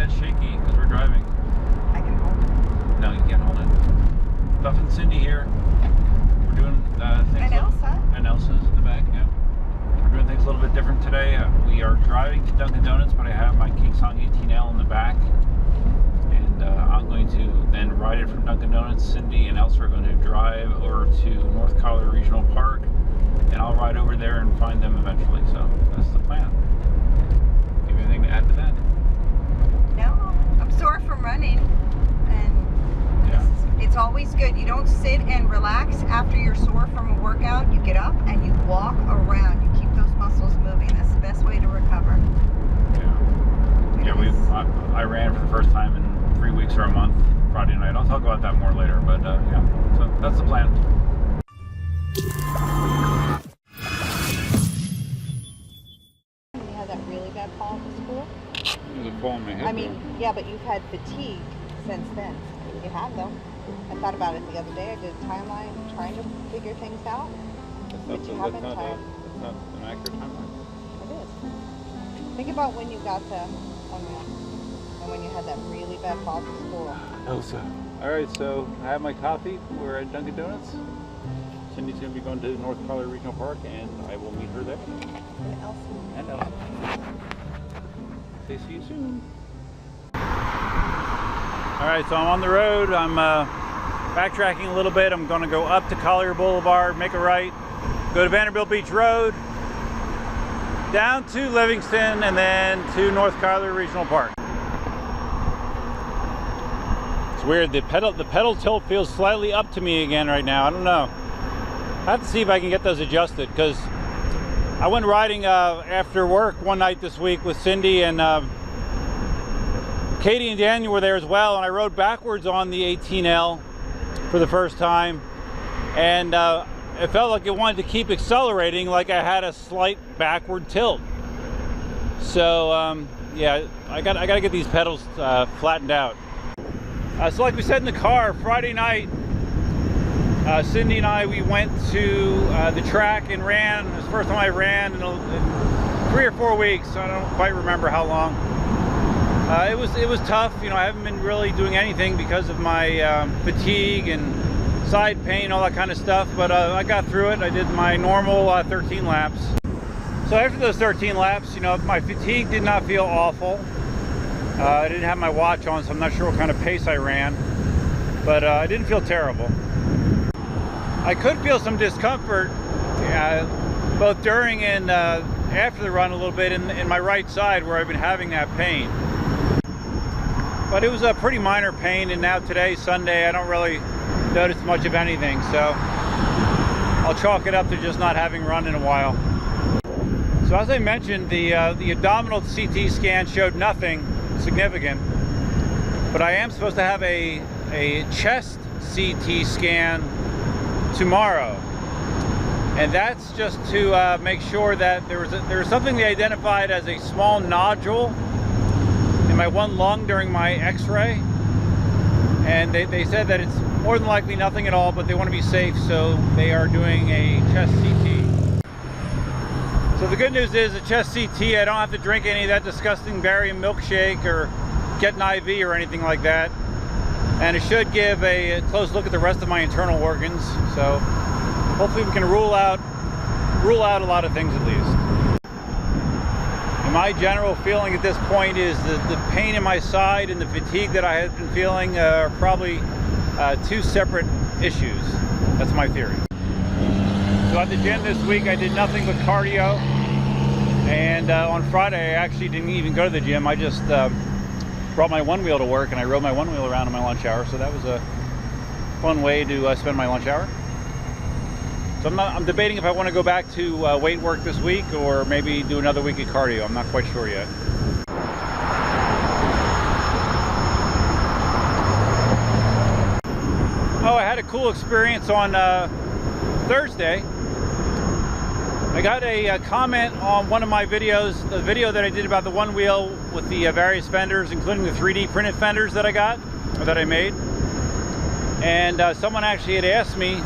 that shaky because we're driving. I can hold it. No, you can't hold it. Buff and Cindy here. We're doing things. And Elsa. And Elsa's in the back, yeah. We're doing things a little bit different today. We are driving to Dunkin' Donuts, but I have my KingSong 18L in the back. And I'm going to then ride it from Dunkin' Donuts. Cindy and Elsa are going to drive over to North Colorado Regional Park. And I'll ride over there and find them eventually. So that's the plan. Do you have anything to add to that? No, I'm sore from running, and Yeah. it's always good. You don't sit and relax after you're sore from a workout. You get up and you walk around. You keep those muscles moving. That's the best way to recover. Yeah, I ran for the first time in 3 weeks or a month Friday night. I'll talk about that more later, but yeah, so that's the plan. You had that really bad fall at school? There's a fall in my head. I mean, yeah, but you've had fatigue since then. You have, though. I thought about it the other day. I did a timeline trying to figure things out. But you haven't that's tried. not an accurate timeline. It is. Think about when you got to Unreal and when you had that really bad fall to school. Elsa. Alright, so I have my coffee. We're at Dunkin' Donuts. Cindy's going to be going to North Colorado Regional Park, and I will meet her there. And Elsa. And Elsa. Say see you soon. Alright, so I'm on the road. I'm backtracking a little bit. I'm going to go up to Collier Boulevard, make a right, go to Vanderbilt Beach Road, down to Livingston, and then to North Colorado Regional Park. It's weird. The pedal tilt feels slightly up to me again right now. I don't know. I have to see if I can get those adjusted, because I went riding after work one night this week with Cindy, and Katie and Daniel were there as well, and I rode backwards on the 18L for the first time, and it felt like it wanted to keep accelerating, like I had a slight backward tilt. So yeah, I gotta get these pedals flattened out. So like we said in the car, Friday night, Cindy and I, we went to the track and ran. It was the first time I ran in 3 or 4 weeks. I don't quite remember how long. It was tough. You know, I haven't been really doing anything because of my fatigue and side pain, all that kind of stuff. But I got through it. I did my normal 13 laps. So after those 13 laps, you know, my fatigue did not feel awful. I didn't have my watch on, so I'm not sure what kind of pace I ran. But I didn't feel terrible. I could feel some discomfort both during and after the run a little bit in my right side where I've been having that pain. But it was a pretty minor pain, and now today, Sunday, I don't really notice much of anything, so I'll chalk it up to just not having run in a while. So as I mentioned, the abdominal CT scan showed nothing significant, but I am supposed to have a chest CT scan tomorrow, and that's just to make sure that there was something they identified as a small nodule in my one lung during my x-ray, and they said that it's more than likely nothing at all, but they want to be safe, so they are doing a chest CT. So the good news is a chest CT, I don't have to drink any of that disgusting barium milkshake or get an IV or anything like that. And it should give a close look at the rest of my internal organs. So hopefully we can rule out a lot of things at least. And my general feeling at this point is that the pain in my side and the fatigue that I have been feeling are probably two separate issues. That's my theory. So at the gym this week, I did nothing but cardio. And on Friday, I actually didn't even go to the gym. I just brought my one wheel to work, and I rode my one wheel around in my lunch hour, so that was a fun way to spend my lunch hour. So I'm debating if I want to go back to weight work this week, or maybe do another week of cardio. I'm not quite sure yet. Oh, I had a cool experience on Thursday. I got a comment on one of my videos, the video that I did about the one wheel with the various fenders, including the 3D printed fenders that I got, or that I made. And someone actually had asked me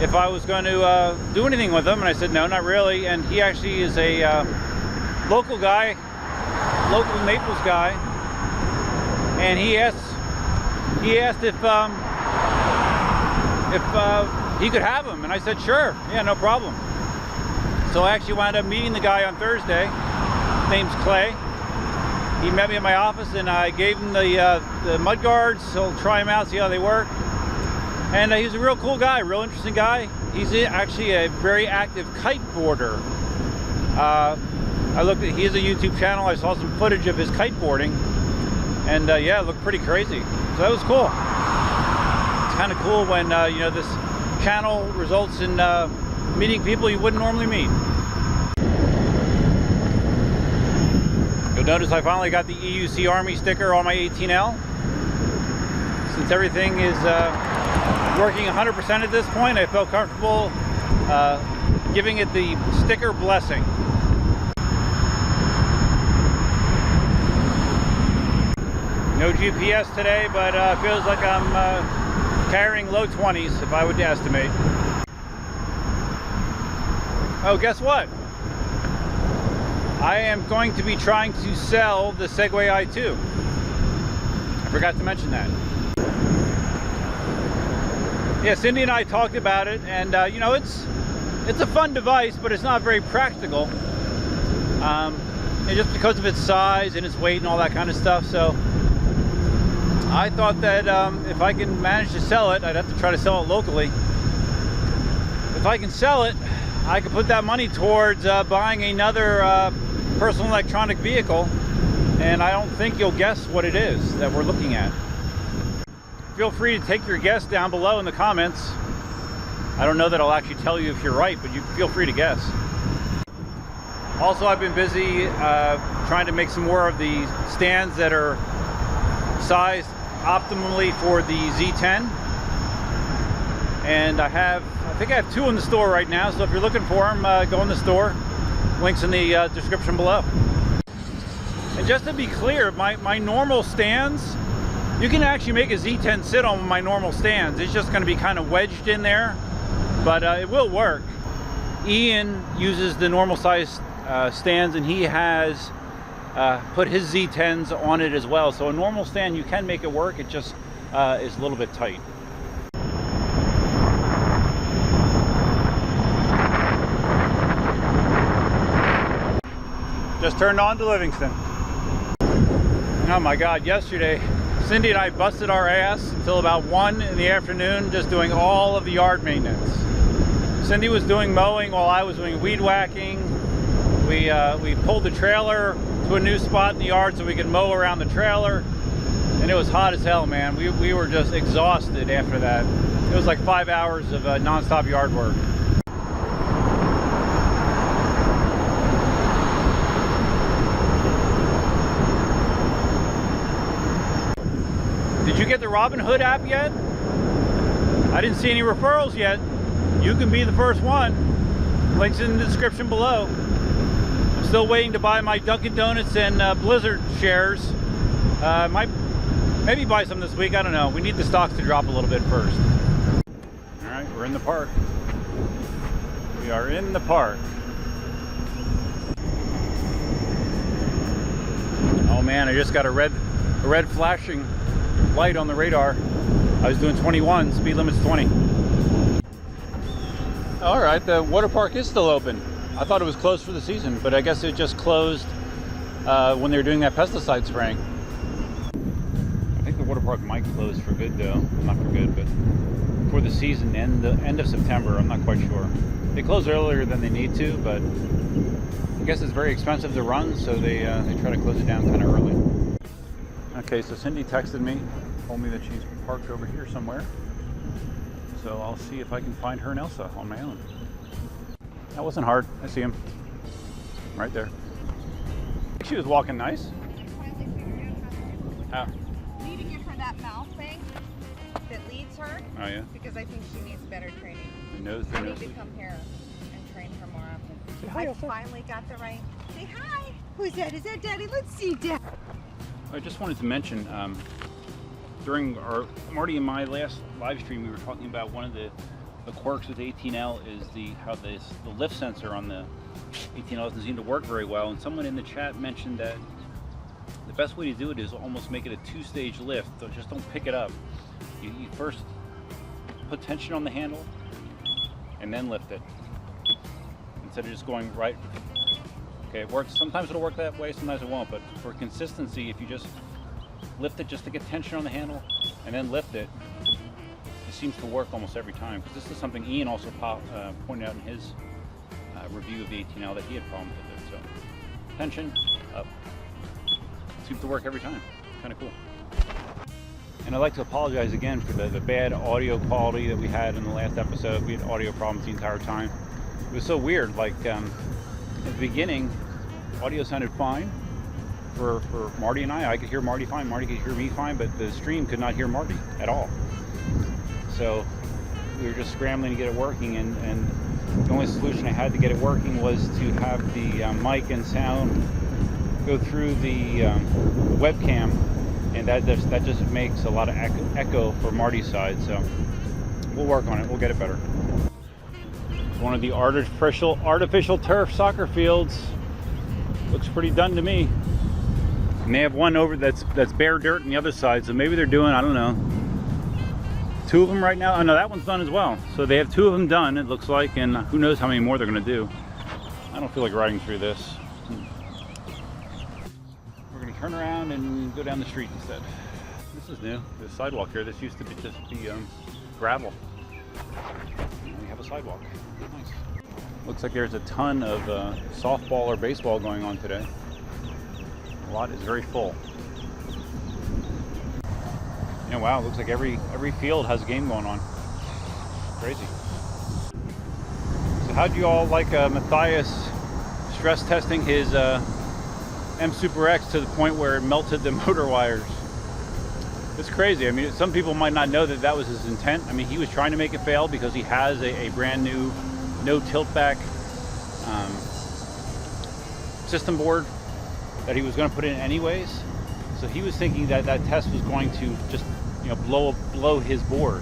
if I was going to do anything with them, and I said no, not really. And he actually is a local guy, local Naples guy, and he asked if he could have them, and I said sure, yeah, no problem. So I actually wound up meeting the guy on Thursday. His name's Clay. He met me in my office, and I gave him the mud guards. So he'll try them out, see how they work. And he's a real cool guy, real interesting guy. He's actually a very active kiteboarder. He has a YouTube channel. I saw some footage of his kiteboarding, and yeah, it looked pretty crazy. So that was cool. It's kind of cool when you know, this channel results in meeting people you wouldn't normally meet. You'll notice I finally got the EUC Army sticker on my 18L. Since everything is working 100% at this point, I felt comfortable giving it the sticker blessing. No GPS today, but feels like I'm carrying low 20s if I would estimate. Oh, guess what? I am going to be trying to sell the Segway i2. I forgot to mention that. Yeah, Cindy and I talked about it, and you know, it's a fun device, but it's not very practical. And just because of its size and its weight and all that kind of stuff. So I thought that if I can manage to sell it, I'd have to try to sell it locally. If I can sell it, I could put that money towards buying another personal electronic vehicle, and I don't think you'll guess what it is that we're looking at. Feel free to take your guess down below in the comments. I don't know that I'll actually tell you if you're right, but you feel free to guess. Also, I've been busy trying to make some more of the stands that are sized optimally for the Z10, and I think I have 2 in the store right now, so if you're looking for them, go in the store. Links in the description below. And just to be clear, my normal stands, you can actually make a Z10 sit on my normal stands. It's just going to be kind of wedged in there, but it will work. Ian uses the normal size stands, and he has put his Z10s on it as well. So a normal stand, you can make it work. It just is a little bit tight. Just turned on to Livingston. Oh my God, yesterday, Cindy and I busted our ass until about 1 in the afternoon just doing all of the yard maintenance. Cindy was doing mowing while I was doing weed whacking. We pulled the trailer to a new spot in the yard so we could mow around the trailer. And it was hot as hell, man. We were just exhausted after that. It was like 5 hours of non-stop yard work. Did you get the Robinhood app yet? I didn't see any referrals yet. You can be the first one. Links in the description below. I'm still waiting to buy my Dunkin' Donuts and Blizzard shares. Maybe buy some this week, I don't know. We need the stocks to drop a little bit first. All right, we're in the park. We are in the park. Oh man, I just got a red flashing light on the radar. I was doing 21, speed limit's 20. All right, the water park is still open. I thought it was closed for the season, but I guess it just closed when they were doing that pesticide spraying. I think the water park might close for good though. Not for good, but for the season and the end of September. I'm not quite sure. They close earlier than they need to, but I guess it's very expensive to run, so they try to close it down kind of early. Okay, so Cindy texted me, told me that she's parked over here somewhere. So I'll see if I can find her and Elsa on my own. That wasn't hard. I see him. Right there. She was walking nice. How? Need to give her that mouth thing that leads her. Oh yeah? Because I think she needs better training. The nose, I need to come here and train her more often. Say hi, I Elsa. finally got the right. Say hi. Who's that? Is that Daddy? Let's see Dad. I just wanted to mention, during Marty and my last live stream, we were talking about one of the quirks with the 18L is how the lift sensor on the 18L doesn't seem to work very well. And someone in the chat mentioned that the best way to do it is almost make it a two-stage lift. So just don't pick it up. You first put tension on the handle and then lift it instead of just going right. Okay, it works. Sometimes it'll work that way, sometimes it won't. But for consistency, if you just lift it just to get tension on the handle and then lift it, it seems to work almost every time. Because this is something Ian also pointed out in his review of the 18L that he had problems with it. So tension, up. Seems to work every time. Kind of cool. And I'd like to apologize again for the bad audio quality that we had in the last episode. We had audio problems the entire time. It was so weird. Like at the beginning, audio sounded fine for Marty and I. I could hear Marty fine. Marty could hear me fine, but the stream could not hear Marty at all. So we were just scrambling to get it working, and the only solution I had to get it working was to have the mic and sound go through the webcam, and that just makes a lot of echo for Marty's side. So we'll work on it. We'll get it better. One of the artificial turf soccer fields. Looks pretty done to me. And they have one over that's bare dirt on the other side, so maybe they're doing, I don't know, 2 of them right now. Oh no, that one's done as well. So they have 2 of them done, it looks like, and who knows how many more they're going to do. I don't feel like riding through this. We're going to turn around and go down the street instead. This is new. There's a sidewalk here. This used to just be gravel. And we have a sidewalk. Nice. Looks like there's a ton of softball or baseball going on today. The lot is very full. Yeah, wow, looks like every field has a game going on. Crazy. So how'd you all like Matthias stress testing his M Super X to the point where it melted the motor wires? It's crazy. I mean, some people might not know that was his intent. I mean, he was trying to make it fail because he has a brand new no tilt back system board that he was going to put in anyways. So he was thinking that test was going to just, you know, blow his board.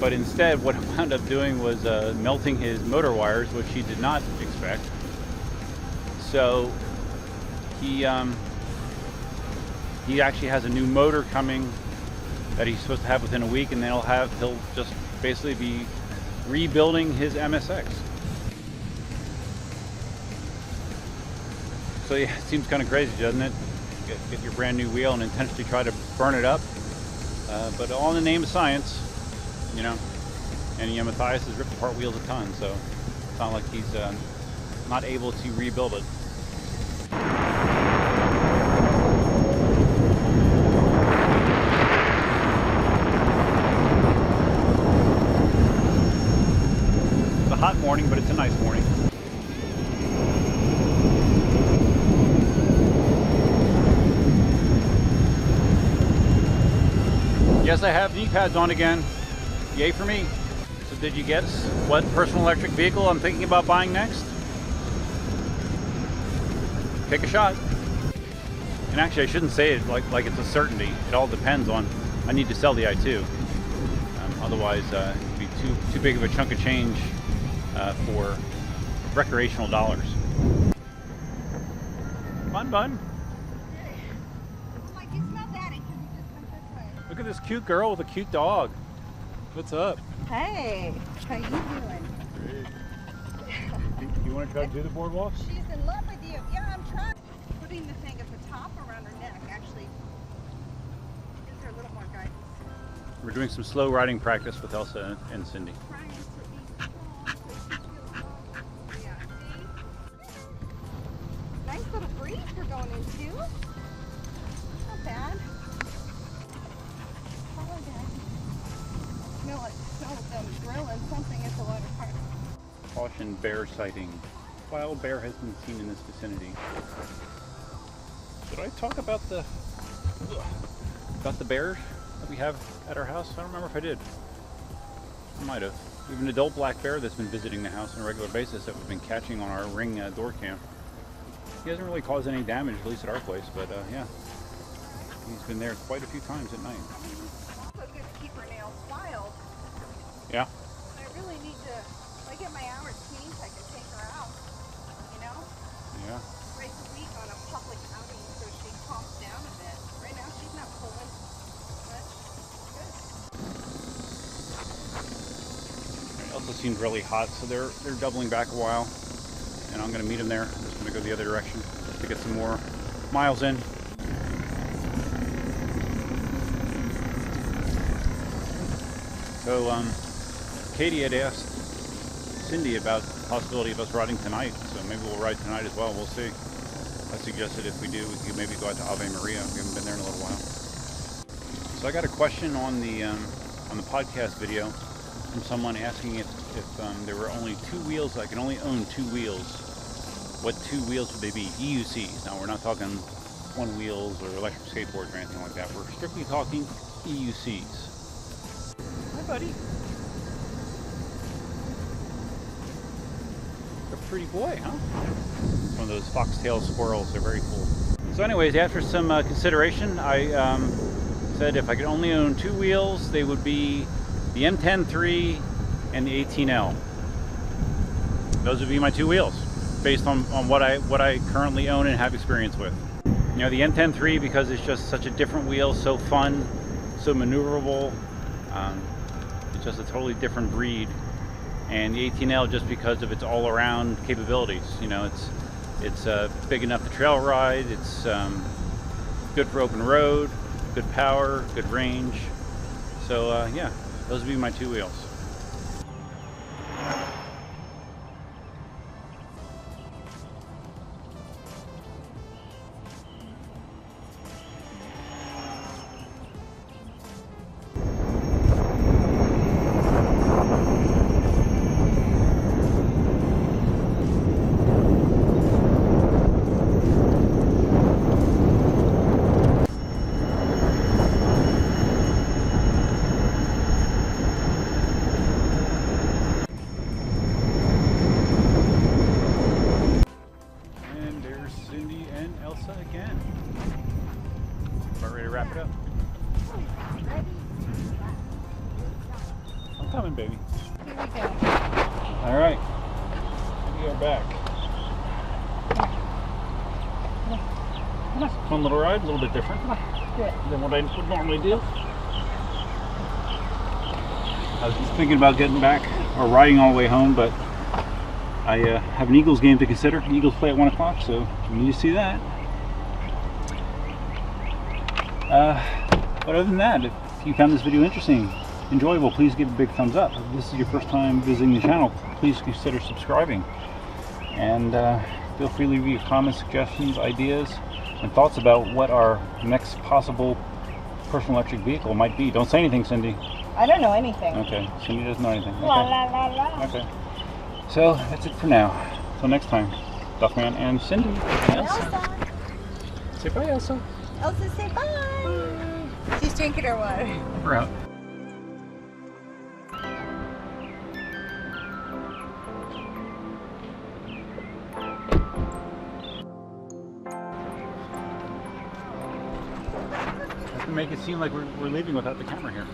But instead, what it wound up doing was melting his motor wires, which he did not expect. So he actually has a new motor coming that he's supposed to have within a week, and then he'll just basically be rebuilding his MSX. So yeah, it seems kind of crazy, doesn't it? Get your brand new wheel and intentionally try to burn it up, but all in the name of science, you know. And yeah, Matthias has ripped apart wheels a ton, so it's not like he's not able to rebuild it. It's a hot morning, but it's a nice morning. Yes, I have knee pads on again. Yay for me. So did you guess what personal electric vehicle I'm thinking about buying next? Take a shot. And actually, I shouldn't say it like it's a certainty. It all depends on, I need to sell the i2. Otherwise, it would be too big of a chunk of change for recreational dollars. Bun. Look at this cute girl with a cute dog. What's up? Hey, how you doing? Great. You want to try to do the boardwalk? She's in love with you. Yeah, I'm trying. Putting the thing at the top around her neck actually gives her a little more guidance. We're doing some slow riding practice with Elsa and Cindy. Trying to be strong so she feels well. Yeah, see? Nice little breeze we're going into. Not bad. Smell them grilling something at the water park. Caution, bear sighting. Wild bear has been seen in this vicinity. Did I talk about the bears that we have at our house? I don't remember if I did. I might have. We have an adult black bear that's been visiting the house on a regular basis that we've been catching on our ring door cam. He hasn't really caused any damage, at least at our place, but yeah. He's been there quite a few times at night. Also good to keep her nails filed. Yeah. I really need to, if I get my hours changed, I can take her out, you know? Yeah. Race a week on a public also seemed really hot, so they're doubling back a while, and I'm gonna meet them there. I'm just gonna go the other direction to get some more miles in. So Katie had asked Cindy about the possibility of us riding tonight, so maybe we'll ride tonight as well. We'll see. I suggested if we do, we could maybe go out to Ave Maria. We haven't been there in a little while. So I got a question on the podcast video from someone asking if there were only two wheels. I can only own two wheels. What two wheels would they be? EUCs. Now we're not talking one wheels or electric skateboards or anything like that. We're strictly talking EUCs. Hi, buddy. A pretty boy, huh? One of those foxtail squirrels. They're very cool. So anyways, after some consideration, I said if I could only own two wheels, they would be the M10-3 and the 18L. Those would be my two wheels, based on what I currently own and have experience with. You know, the M10-3 because it's just such a different wheel, so fun, so maneuverable. It's just a totally different breed. And the 18L just because of its all-around capabilities. You know, it's big enough to trail ride. It's good for open road, good power, good range. So yeah, those would be my two wheels. Again. About ready to wrap it up? I'm coming, baby. Here we go. All right. We are back. Fun little ride, a little bit different than what I would normally do. I was just thinking about getting back or riding all the way home, but I have an Eagles game to consider. The Eagles play at 1 o'clock, so we need to see that. But other than that, if you found this video interesting, enjoyable, please give it a big thumbs up. If this is your first time visiting the channel, please consider subscribing. And feel free to leave your comments, suggestions, ideas, and thoughts about what our next possible personal electric vehicle might be. Don't say anything, Cindy. I don't know anything. Okay, Cindy doesn't know anything. Okay. La la la la. Okay. So that's it for now. Till next time, Duffman and Cindy. Elsa. Say bye, Elsa. Elsa, say bye. She's drinking her water. We're out. I have to make it seem like we're leaving without the camera here.